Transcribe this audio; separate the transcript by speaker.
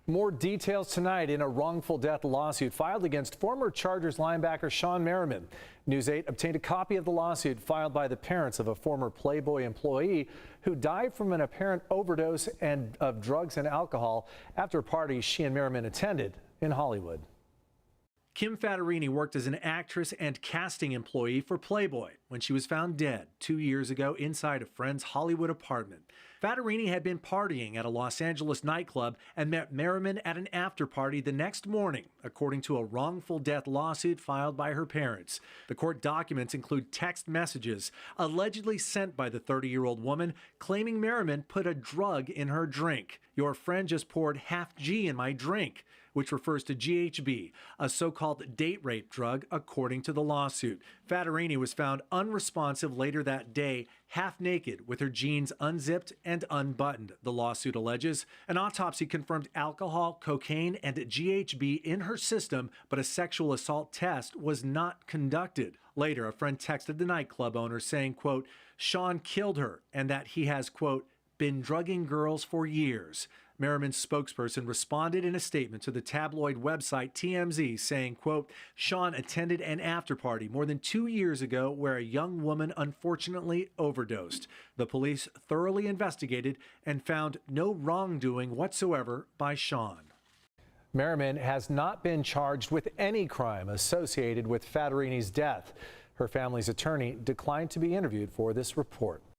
Speaker 1: More details tonight in a wrongful death lawsuit filed against former Chargers linebacker Shawne Merriman. News 8 obtained a copy of the lawsuit filed by the parents of a former Playboy employee who died from an apparent overdose of drugs and alcohol after a party she and Merriman attended in Hollywood. Kim Fattorini worked as an actress and casting employee for Playboy when she was found dead 2 years ago inside a friend's Hollywood apartment. Fattorini had been partying at a Los Angeles nightclub and met Merriman at an after party the next morning, according to a wrongful death lawsuit filed by her parents. The court documents include text messages allegedly sent by the 30-year-old woman claiming Merriman put a drug in her drink. "Your friend just poured half G in my drink," which refers to GHB, a so-called date rape drug, according to the lawsuit. Fattorini was found unresponsive later that day, half naked, with her jeans unzipped and unbuttoned, the lawsuit alleges. An autopsy confirmed alcohol, cocaine, and GHB in her system, but a sexual assault test was not conducted. Later, a friend texted the nightclub owner saying, quote, "Shawne killed her," and that he has, quote, "been drugging girls for years." Merriman's spokesperson responded in a statement to the tabloid website TMZ saying, quote, "Shawne attended an after party more than 2 years ago where a young woman unfortunately overdosed. The police thoroughly investigated and found no wrongdoing whatsoever by Shawne." Merriman has not been charged with any crime associated with Fattorini's death. Her family's attorney declined to be interviewed for this report.